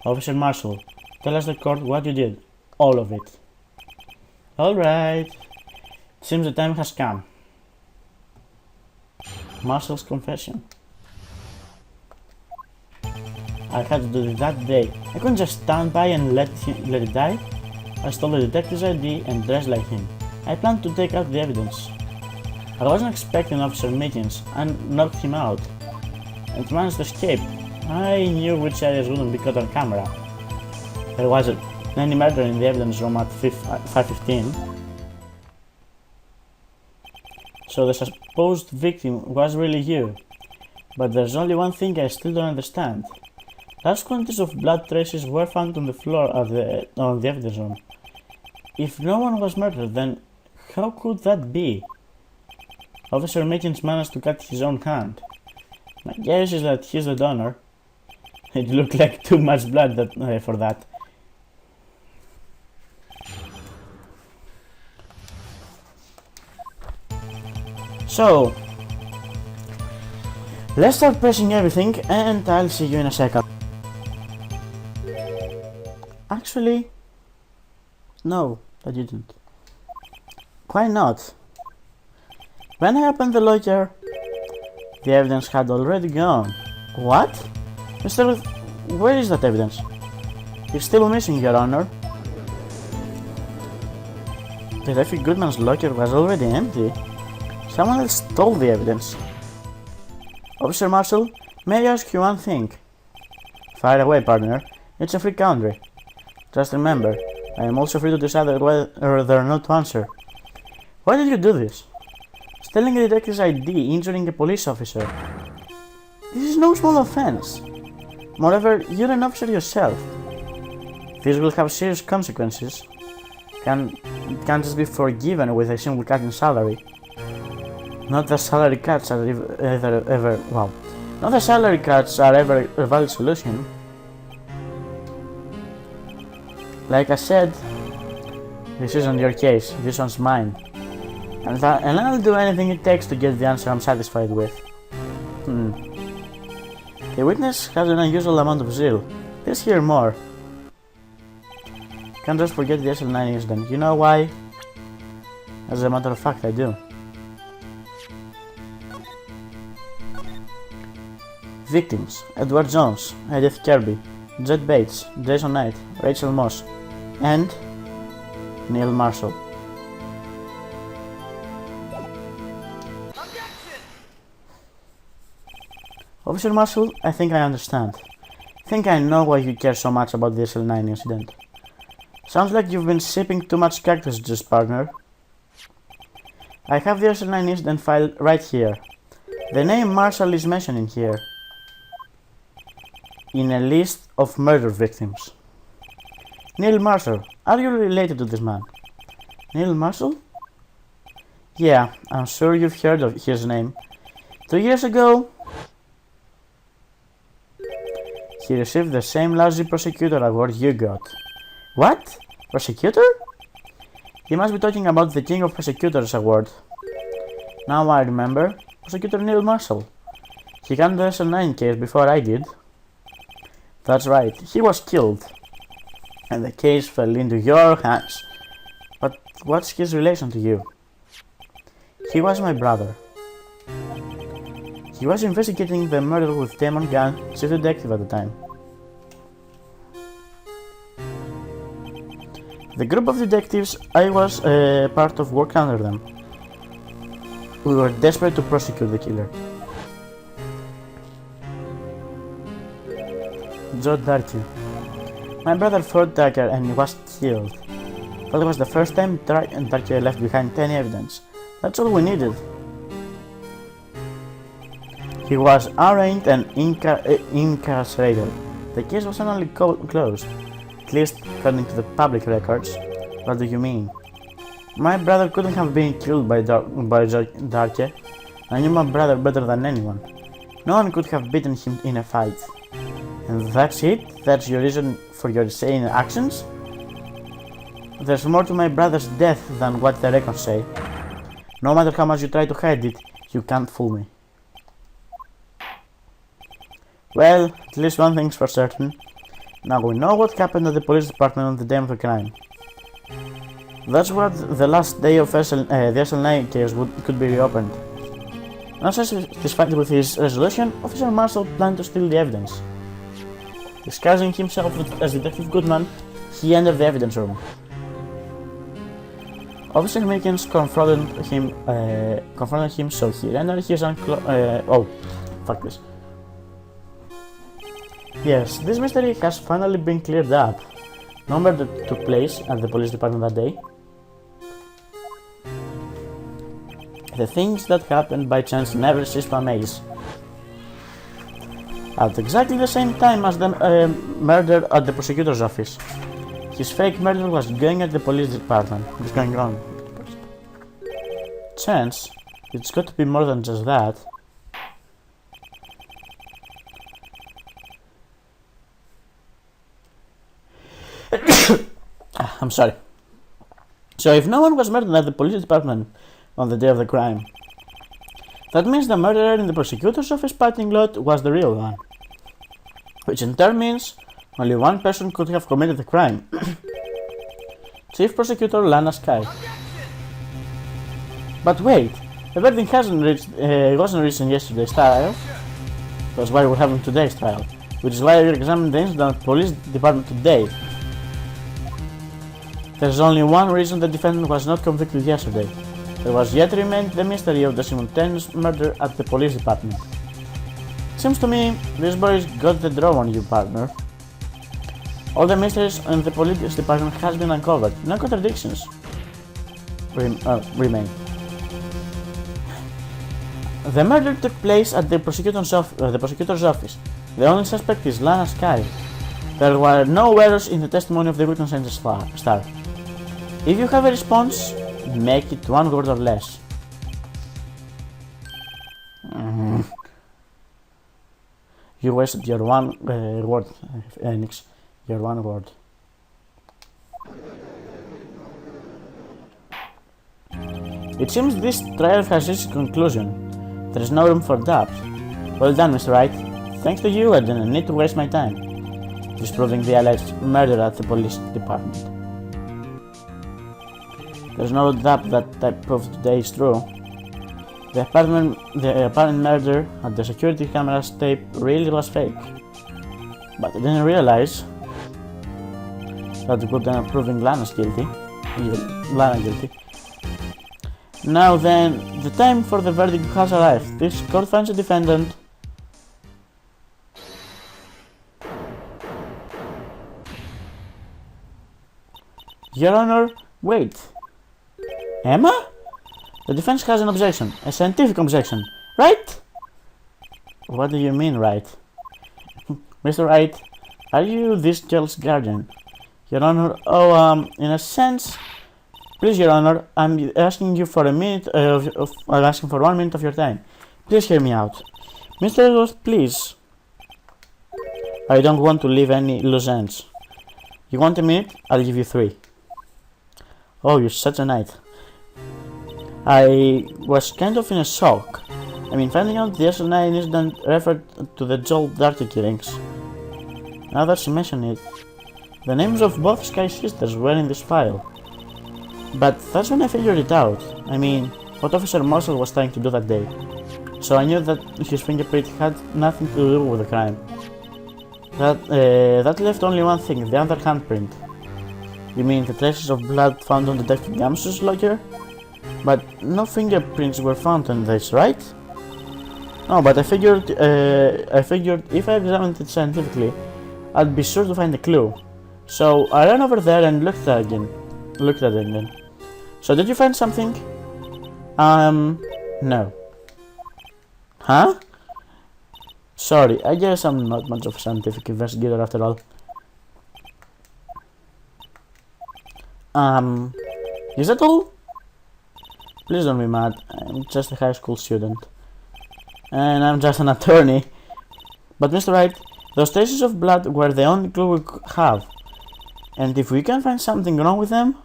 Officer Marshall, tell us the court what you did. All of it. Alright. Seems the time has come. Marshall's confession. I had to do it that day. I couldn't just stand by and let it die. I stole the detective's ID and dressed like him. I planned to take out the evidence. I wasn't expecting Officer Mickens and knocked him out and managed to escape. I knew which areas wouldn't be caught on camera. There wasn't any murder in the evidence room at 5:15. So the supposed victim was really you. But there's only one thing I still don't understand. Large quantities of blood traces were found on the floor of the evidence room. If no one was murdered, then how could that be? Officer Mickens managed to cut his own hand. My guess is that he's the donor. It looked like too much blood for that. So, let's start pressing everything and I'll see you in a second. Actually, no, I didn't. Why not? When I opened the locker, the evidence had already gone. What? Mr. Where is that evidence? It's still missing, Your Honor. Detective Goodman's locker was already empty. Someone else stole the evidence. Officer Marshall, may I ask you one thing? Fire away, partner. It's a free country. Just remember, I am also free to decide whether or not to answer. Why did you do this? Stealing a detective's ID, injuring a police officer. This is no small offense. Moreover, you're an officer yourself. This will have serious consequences. Can't just be forgiven with a simple cut in salary. Not that salary cuts are ever a valid solution. Like I said, this isn't your case, this one's mine. And I'll do anything it takes to get the answer I'm satisfied with. The witness has an unusual amount of zeal. Let's hear more. Can't just forget the SL9 incident. You know why? As a matter of fact, I do. Victims: Edward Jones, Edith Kirby, Jet Bates, Jason Knight, Rachel Moss, and Neil Marshall. Officer Marshall, I think I understand. I think I know why you care so much about the SL9 incident. Sounds like you've been sipping too much cactus juice, partner. I have the SL9 incident file right here. The name Marshall is mentioned in here. In a list of murder victims. Neil Marshall, are you related to this man? Neil Marshall? Yeah, I'm sure you've heard of his name. 2 years ago, he received the same lousy prosecutor award you got. What? Prosecutor? He must be talking about the King of Prosecutors award. Now I remember. Prosecutor Neil Marshall. He got the SL9 case before I did. That's right, he was killed. And the case fell into your hands. But what's his relation to you? He was my brother. He was investigating the murder with Damon Gunn, chief detective at the time. The group of detectives I was part of worked under them. We were desperate to prosecute the killer. Joe Darkey. My brother fought Tucker and he was killed. That was the first time Darkey left behind any evidence. That's all we needed. He was arraigned and incarcerated. The case was finally closed, at least according to the public records. What do you mean? My brother couldn't have been killed by Darkey. I knew my brother better than anyone. No one could have beaten him in a fight. And that's it? That's your reason for your insane actions? There's more to my brother's death than what the records say. No matter how much you try to hide it, you can't fool me. Well, at least one thing's for certain. Now we know what happened at the police department on the day of the crime. That's what the last day of the SLNA case could be reopened. Not satisfied with his resolution, Officer Marshall planned to steal the evidence. Disguising himself as Detective Goodman, he entered the evidence room. Officer Mickens confronted him, so he rendered his oh, fuck this. Yes, this mystery has finally been cleared up. No murder took place at the police department that day. The things that happened by chance never cease to amaze. At exactly the same time as the murder at the prosecutor's office, his fake murder was going at the police department. What's going on? Chance? It's got to be more than just that. I'm sorry. So if no one was murdered at the police department on the day of the crime, that means the murderer in the prosecutor's office parking lot was the real one. Which in turn means only one person could have committed the crime. Chief Prosecutor Lana Sky. But wait, the verdict wasn't reached in yesterday's trial. That's why we're having today's trial, which is why we're examining the incident at the police department today. There's only one reason the defendant was not convicted yesterday. There was yet remained the mystery of the simultaneous murder at the police department. Seems to me these boys got the draw on you, partner. All the mysteries in the police department has been uncovered. No contradictions remain. The murder took place at the prosecutor's office. The only suspect is Lana Sky. There were no errors in the testimony of the witness and the star. If you have a response, make it one word or less. You wasted your one word, Enix. Your one word. It seems this trial has reached its conclusion. There is no room for doubt. Well done, Mr. Wright. Thanks to you, I didn't need to waste my time disproving the alleged murder at the police department. There's no doubt that I proved today is true. The apparent murder at the security camera's tape really was fake. But I didn't realize that it would end up proving Lana guilty. Now then, the time for the verdict has arrived. This court finds a defendant Your Honor, wait. Emma? The defense has an objection, a scientific objection, right? What do you mean, right? Mr. Wright, are you this girl's guardian? Your Honor, in a sense, please, Your Honor, I'm asking you for a minute I'm asking for 1 minute of your time. Please hear me out. Mr. Edwards, please. I don't want to leave any loose ends. You want a minute? I'll give you 3. Oh, you're such a knight. I was kind of in a shock. I mean, finding out the SL9 incident referred to the Joel Darty killings. Now that you mention it, the names of both Sky sisters were in this file. But that's when I figured it out. I mean, what Officer Marshall was trying to do that day. So I knew that his fingerprint had nothing to do with the crime. That left only one thing, the other handprint. You mean the traces of blood found on Detective Gamsu's locker? But no fingerprints were found on this, right? No, but I figured if I examined it scientifically, I'd be sure to find a clue. So I ran over there and looked at it again. So did you find something? No. Huh? Sorry, I guess I'm not much of a scientific investigator after all. Is that all? Please don't be mad, I'm just a high school student. And I'm just an attorney. But Mr. Wright, those traces of blood were the only clue we have. And if we can find something wrong with them,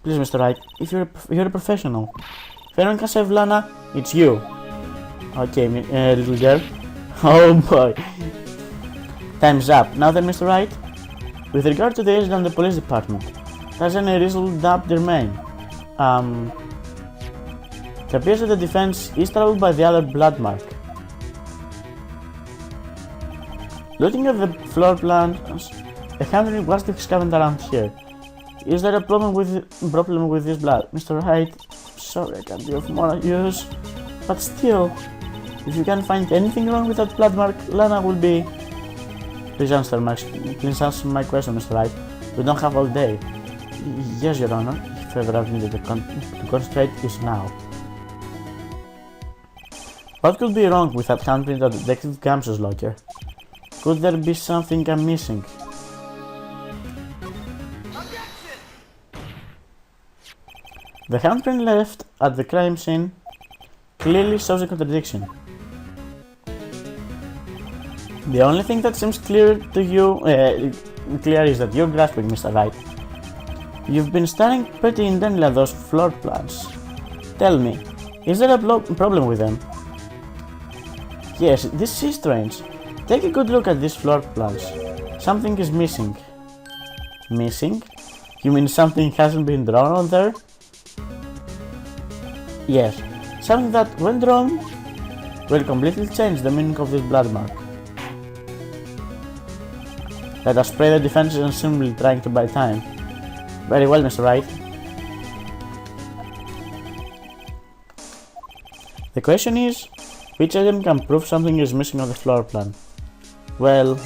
please Mr. Wright, if you're a professional. If anyone can save Lana, it's you. Okay, little girl. Oh boy. Time's up. Now then, Mr. Wright, With regard to the agent and the police department, has any resolved up their main? It appears that the defense is troubled by the other blood mark. Looking at the floor plans, a hundred was discovered around here. Is there a problem with this blood? Mr. Wright, sorry I can't be of more use, but still, if you can't find anything wrong with that blood mark, Lana will be... Please answer my question, Mr. Wright. We don't have all day. Yes, Your Honor. If ever I've needed to concentrate is now. What could be wrong with that handprint at Detective Gamso's locker? Could there be something I'm missing? The handprint left at the crime scene clearly shows a contradiction. The only thing that seems clear to you is that you're grasping, Mr. Wright. You've been staring pretty intently at those floor plans. Tell me, is there a problem with them? Yes, this is strange. Take a good look at these floor plans. Something is missing. Missing? You mean something hasn't been drawn on there? Yes, something that, when drawn, will completely change the meaning of this blood mark. Let us pray the defense isn't simply trying to buy time. Very well, Mr. Wright. The question is, which item can prove something is missing on the floor plan? Well...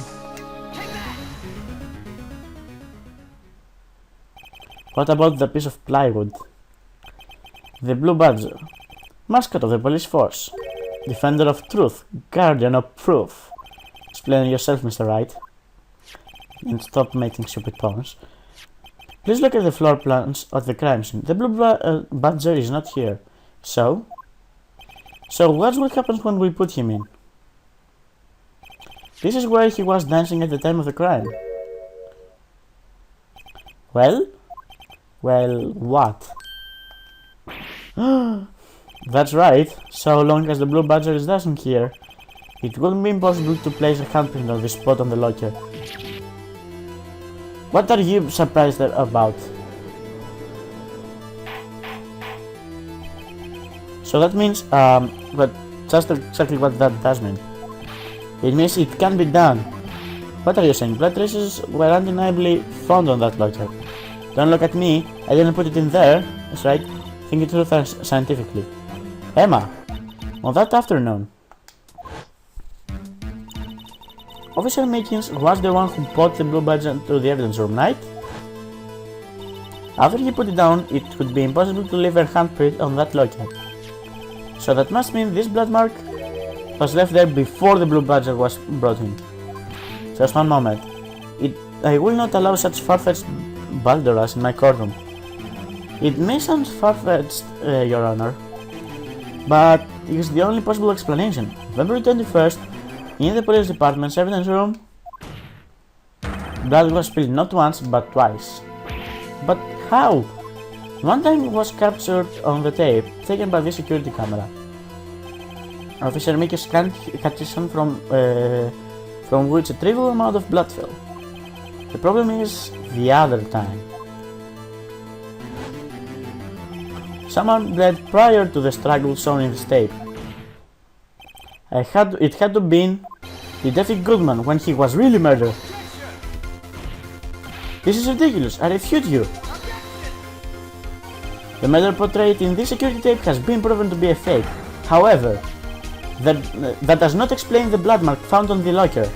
What about the piece of plywood? The Blue Badger, mascot of the police force, defender of truth, guardian of proof. Explain yourself, Mr. Wright. And stop making stupid puns. Please look at the floor plans of the crime scene. The Blue Badger is not here. So what will happen when we put him in? This is where he was dancing at the time of the crime. Well, what? That's right. So long as the Blue Badger is dancing here, it wouldn't be impossible to place a handprint on this spot on the locker. What are you surprised about? So that means, but just exactly what that does mean. It means it can be done. What are you saying? Blood traces were undeniably found on that locker. Don't look at me, I didn't put it in there. That's right, think it through scientifically. Emma, on that afternoon, Officer Meekins was the one who brought the Blue Badge to the evidence room, right? After he put it down, it would be impossible to leave a handprint on that locker. So that must mean this blood mark was left there before the Blue Badger was brought in. Just one moment. I will not allow such far-fetched balderas in my courtroom. It may sound far-fetched, Your Honor, but it is the only possible explanation. February 21st, in the police department's evidence room, blood was spilled not once but twice. But how? One time it was captured on the tape taken by the security camera. Officer Mickey's catches from which a trivial amount of blood fell. The problem is the other time. Someone bled prior to the struggle shown in this tape. It had to been Detective Goodman when he was really murdered. This is ridiculous, I refute you. The murder portrayed in this security tape has been proven to be a fake. However, that does not explain the blood mark found on the locker.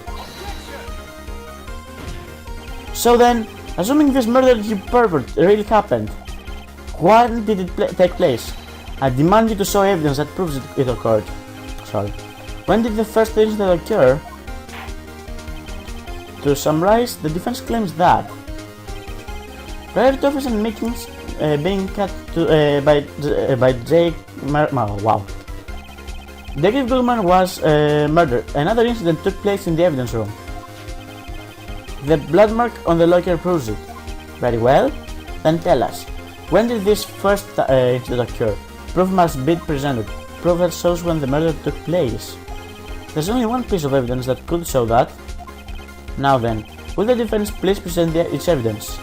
So then, assuming this murder you pervert really happened, when did it take place? I demand you to show evidence that proves it occurred. Sorry. When did the first incident occur? To summarize, the defense claims that prior to Officer Meekins being cut by Jake wow. Detective Goodman was murdered. Another incident took place in the evidence room. The blood mark on the locker proves it. Very well. Then tell us, when did this first incident occur? Proof must be presented. Proof that shows when the murder took place. There's only one piece of evidence that could show that. Now then, Will the defense please present its evidence?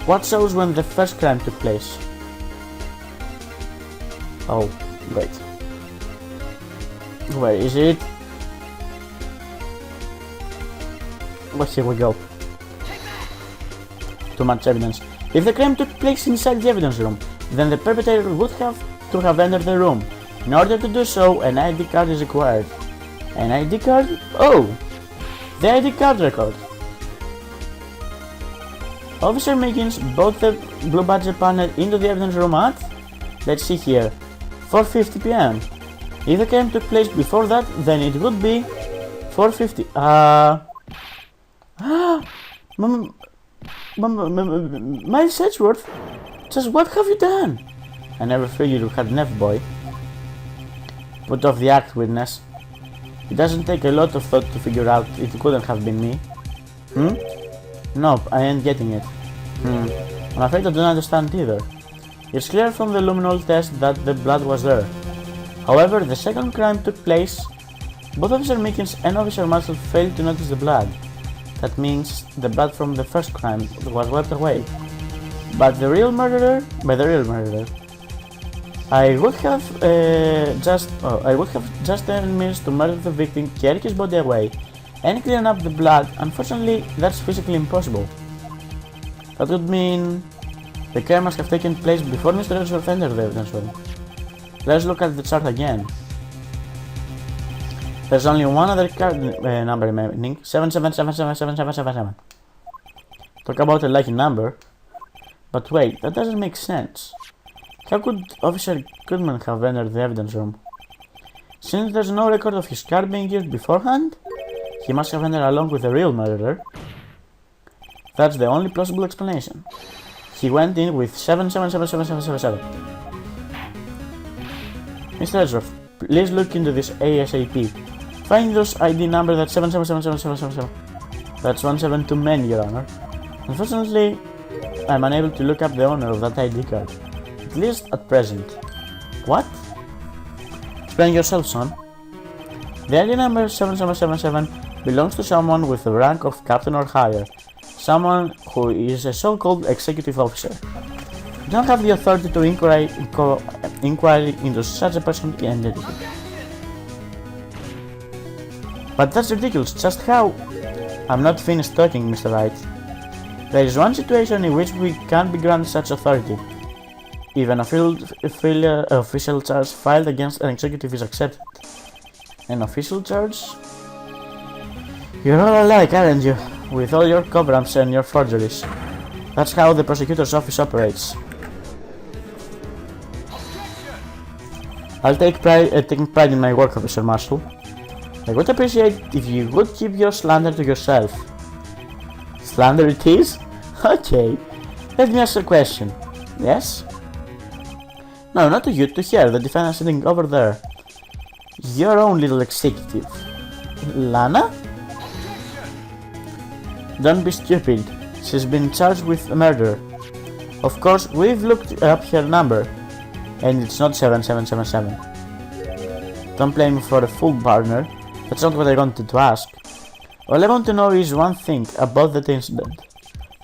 What shows when the first crime took place? Oh, great. Where is it? Well, here we go. Too much evidence. If the crime took place inside the evidence room, then the perpetrator would have to have entered the room. In order to do so, an ID card is required. An ID card? Oh! The ID card record. Officer Mickens brought the blue badge panel into the evidence room at, let's see here, 4:50 PM. If the crime took place before that, then it would be 4:50. Miles Edgeworth, just what have you done? I never figured you had an F-boy. Put off the act, witness. It doesn't take a lot of thought to figure out it couldn't have been me. Nope, I ain't getting it. I'm afraid I don't understand either. It's clear from the luminol test that the blood was there. However, the second crime took place. Both Officer Mickens and Officer Marshall failed to notice the blood. That means the blood from the first crime was wiped away. But by the real murderer, I would have just 10 minutes to murder the victim, carry his body away, and clean up the blood. Unfortunately, that's physically impossible. That would mean the crime must have taken place before Mr. Edgeworth entered the evidence room. Let's look at the chart again. There's only one other card number remaining, 77777777. Talk about a lucky number. But wait, that doesn't make sense. How could Officer Goodman have entered the evidence room? Since there's no record of his card being used beforehand, he must have entered along with the real murderer. That's the only plausible explanation. He went in with 777777. Mr. Edgeworth, please look into this ASAP. Find those ID number that's 777777. That's 17 too many, Your Honor. Unfortunately, I'm unable to look up the owner of that ID card. At least at present. What? Explain yourself, son. The ID number 7777 belongs to someone with the rank of captain or higher. Someone who is a so-called executive officer. You don't have the authority to inquiry into such a person's identity. But that's ridiculous. Just how? I'm not finished talking, Mr. Wright. There is one situation in which we can't be granted such authority. If an official charge filed against an executive is accepted. An official charge? You're all alike, aren't you? With all your cover-ups and your forgeries. That's how the prosecutor's office operates. I'll take pride in my work, Officer Marshall. I would appreciate if you would keep your slander to yourself. Slander it is? Okay. Let me ask a question. Yes? No, not to you, to her, the defendant sitting over there. Your own little executive. Lana? Don't be stupid. She's been charged with murder. Of course, we've looked up her number, and it's not 7777. Don't blame me for a fool, partner. That's not what I wanted to ask. All I want to know is one thing about that incident.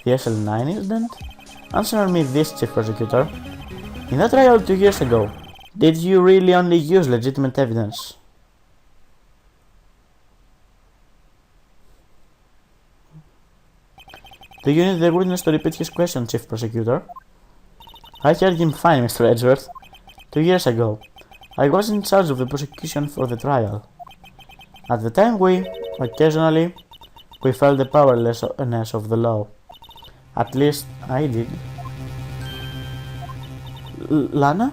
The SL9 incident? Answer me this, Chief Prosecutor. In that trial 2 years ago, did you really only use legitimate evidence? Do you need the witness to repeat his question, Chief Prosecutor? I heard him fine, Mr. Edgeworth. 2 years ago, I was in charge of the prosecution for the trial. At the time we felt the powerlessness of the law. At least I did. Lana?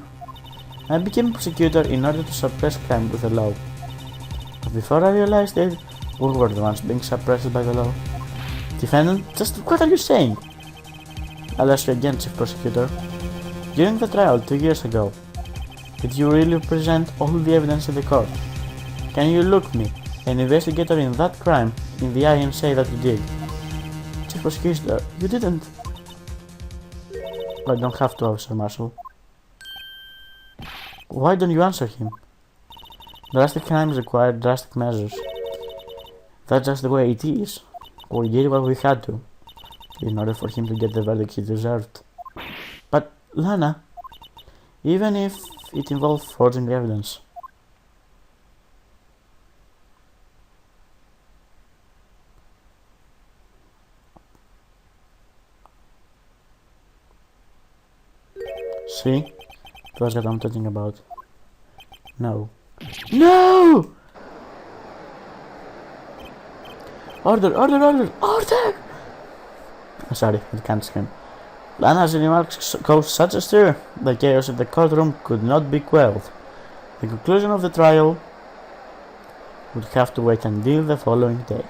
I became prosecutor in order to suppress crime with the law. But before I realized it, we were the ones being suppressed by the law. Defendant, just what are you saying? I'll ask you again, Chief Prosecutor. During the trial 2 years ago, did you really present all the evidence in the court? Can you look me, an investigator in that crime, in the eye and say that you did? Chief Prosecutor, you didn't. I don't have to, Officer Marshall. Why don't you answer him? Drastic crimes require drastic measures. That's just the way it is. We did what we had to, in order for him to get the verdict he deserved. But, Lana, even if it involved forging evidence, see? That's what I'm talking about. No. No! Order! Order! Order! Order! Sorry, I can't scream. Lana's remarks caused such a stir, the chaos in the courtroom could not be quelled. The conclusion of the trial would have to wait until the following day.